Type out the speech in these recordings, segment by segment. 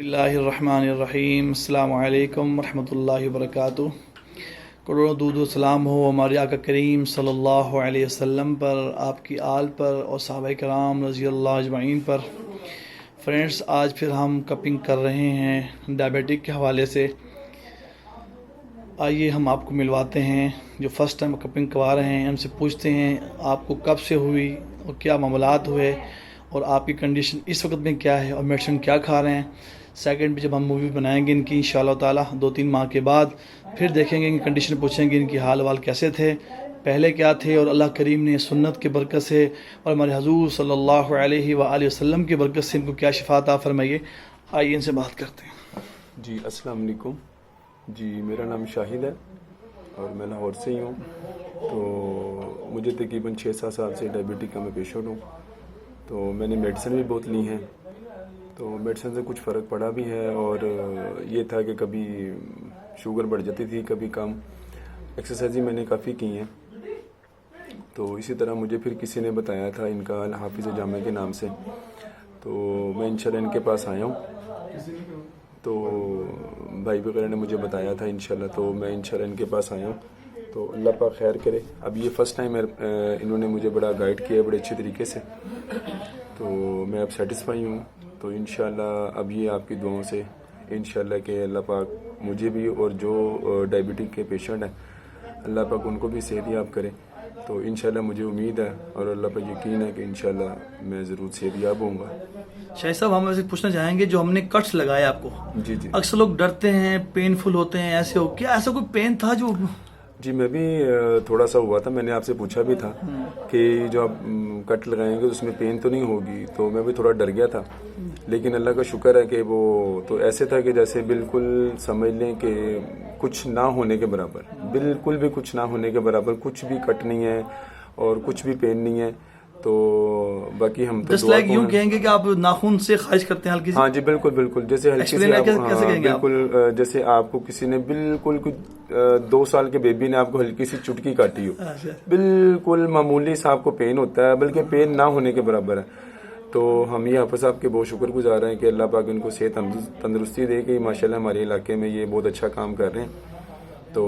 اللہ الرحمن الرحیم السلام علیکم ورحمۃ اللہ وبرکاتہ۔ کروڑوں درود و سلام ہو ہمارے آقا کریم صلی اللہ علیہ وسلم پر، آپ کی آل پر اور صحابہ کرام رضی اللہ اجمعین پر۔ فرینڈس، آج پھر ہم کپنگ کر رہے ہیں ڈائبیٹک کے حوالے سے۔ آئیے ہم آپ کو ملواتے ہیں جو فرسٹ ٹائم کپنگ کروا رہے ہیں، ہم سے پوچھتے ہیں آپ کو کب سے ہوئی اور کیا معاملات ہوئے اور آپ کی کنڈیشن اس وقت میں کیا ہے اور میڈیسن کیا کھا رہے ہیں۔ سیکنڈ پہ جب ہم مووی بنائیں گے ان کی انشاءاللہ تعالی 2-3 ماہ کے بعد، پھر دیکھیں گے ان کی کنڈیشن، پوچھیں گے ان کی حال وال کیسے تھے، پہلے کیا تھے، اور اللہ کریم نے سنت کے برکت سے اور ہمارے حضور صلی اللہ علیہ وآلہ وسلم کی برکت سے ان کو کیا شفا عطا فرمائیے۔ آئیے ان سے بات کرتے ہیں۔ جی السلام علیکم۔ جی میرا نام شاہد ہے اور میں لاہور سے ہی ہوں۔ تو مجھے تقریباً 6-7 سال سے ڈائبٹک کا میں پیشنٹ ہوں۔ تو میں نے میڈیسن بھی بہت لی ہیں، تو میڈیسن سے کچھ فرق پڑا بھی ہے، اور یہ تھا کہ کبھی شوگر بڑھ جاتی تھی کبھی کم۔ ایکسرسائز میں نے کافی کی ہیں۔ تو اسی طرح مجھے پھر کسی نے بتایا تھا ان کا الحافظ جامع کے نام سے، تو میں انشاءاللہ ان کے پاس آیا ہوں۔ تو بھائی وغیرہ نے مجھے بتایا تھا انشاءاللہ، تو میں انشاءاللہ ان کے پاس آیا ہوں۔ تو اللہ پاک خیر کرے۔ اب یہ فرسٹ ٹائم انہوں نے مجھے بڑا گائیڈ کیا بڑے اچھے طریقے سے، تو میں اب سیٹسفائی ہوں۔ تو انشاءاللہ اب یہ آپ کی دعاؤں سے انشاءاللہ کہ اللہ پاک مجھے بھی اور جو ڈائبٹک کے پیشنٹ ہیں اللہ پاک ان کو بھی صحت یاب کرے۔ تو انشاءاللہ مجھے امید ہے اور اللہ پر یقین ہے کہ انشاءاللہ میں ضرور صحت یاب ہوں گا۔ شاہد صاحب، ہم ایسے پوچھنا چاہیں گے، جو ہم نے کٹس لگائے آپ کو، جی اکثر لوگ ڈرتے ہیں، پین فل ہوتے ہیں، ایسے ہو کیا ایسا کوئی پین تھا جو؟ جی میں بھی تھوڑا سا ہوا تھا، میں نے آپ سے پوچھا بھی تھا کہ جو آپ کٹ لگائیں گے اس میں پین تو نہیں ہوگی، تو میں بھی تھوڑا ڈر گیا تھا، لیکن اللہ کا شکر ہے کہ وہ تو ایسے تھا کہ جیسے بالکل سمجھ لیں کہ کچھ نہ ہونے کے برابر، بالکل بھی کچھ نہ ہونے کے برابر، کچھ بھی کٹ نہیں ہے اور کچھ بھی پین نہیں ہے۔ تو باقی ہم تو دعا یوں کہیں گے کہ آپ ناخن سے خارج کرتے ہیں ہلکی سی؟ ہاں جی بالکل بالکل، جیسے ہلکی سی بالکل جیسے آپ کو کسی نے بالکل 2 سال کے بیبی نے آپ کو ہلکی سی چٹکی کاٹی ہو، بالکل معمولی سا آپ کو پین ہوتا ہے، بلکہ پین نہ ہونے کے برابر ہے۔ تو ہم یہ حافظ صاحب کے بہت شکر گزار ہیں کہ اللہ پاک ان کو صحت تندرستی دے کہ ماشاءاللہ ہمارے علاقے میں یہ بہت اچھا کام کر رہے ہیں۔ تو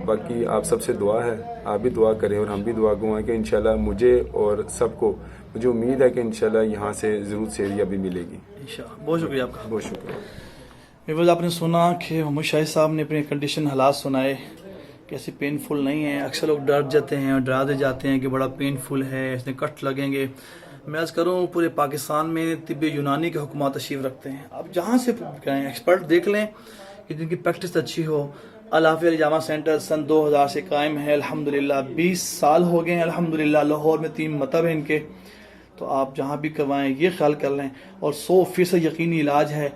باقی آپ سب سے دعا ہے، آپ بھی دعا کریں اور ہم بھی دعا گو ہیں کہ انشاءاللہ مجھے اور سب کو، مجھے امید ہے کہ انشاءاللہ یہاں سے ضرور صحت بھی ملے گی انشاءاللہ۔ بہت شکریہ آپ کا۔ بہت شکریہ۔ محفوظ، آپ نے سنا کہ محمد شاہد صاحب نے اپنے کنڈیشن حالات سنائے، کیسے پین فل نہیں ہے۔ اکثر لوگ ڈر جاتے ہیں اور ڈرا دے جاتے ہیں کہ بڑا پین فل ہے، اس نے کٹ لگیں گے۔ میں عرض کروں پورے پاکستان میں طب یونانی کے حکمات تشریف رکھتے ہیں، آپ جہاں سے کریں ایکسپرٹ دیکھ لیں کہ جن کی پریکٹس اچھی ہو۔ الحافظ جامع سینٹر سن 2000 سے قائم ہے الحمدللہ، 20 سال ہو گئے ہیں الحمدللہ۔ لاہور میں 3 مکتب ہیں ان کے، تو آپ جہاں بھی کروائیں یہ خیال کر لیں، اور 100% یقینی علاج ہے۔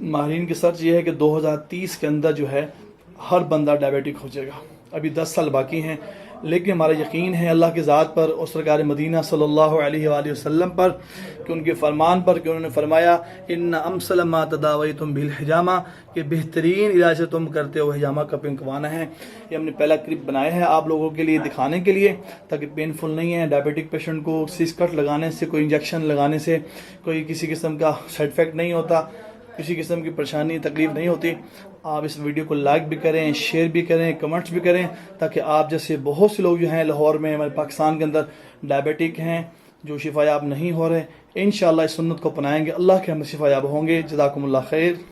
ماہرین کی سرچ یہ ہے کہ 2030 کے اندر جو ہے ہر بندہ ڈائبیٹک ہو جائے گا۔ ابھی 10 سال باقی ہیں، لیکن ہمارا یقین ہے اللہ کی ذات پر اور سرکار مدینہ صلی اللہ علیہ وآلہ وسلم پر، کہ ان کے فرمان پر، کہ انہوں نے فرمایا ان امثل ما تداویتم بالحجامہ، کہ بہترین علاج سے تم کرتے ہو حجامہ کپنگ کروانا ہے۔ یہ ہم نے پہلا کلپ بنایا ہے آپ لوگوں کے لیے دکھانے کے لیے، تاکہ پین فل نہیں ہے ڈائبیٹک پیشنٹ کو سیس کٹ لگانے سے، کوئی انجیکشن لگانے سے کوئی کسی قسم کا سائیڈ افیکٹ نہیں ہوتا، کسی قسم کی پریشانی تکلیف نہیں ہوتی۔ آپ اس ویڈیو کو لائک بھی کریں، شیئر بھی کریں، کمنٹس بھی کریں، تاکہ آپ جیسے بہت سے لوگ جو ہیں لاہور میں، ہمارے پاکستان کے اندر ڈائبیٹک ہیں جو شفا یاب نہیں ہو رہے، انشاءاللہ اس سنت کو اپنائیں گے، اللہ کے ہم شفا یاب ہوں گے۔ جزاکم اللہ خیر۔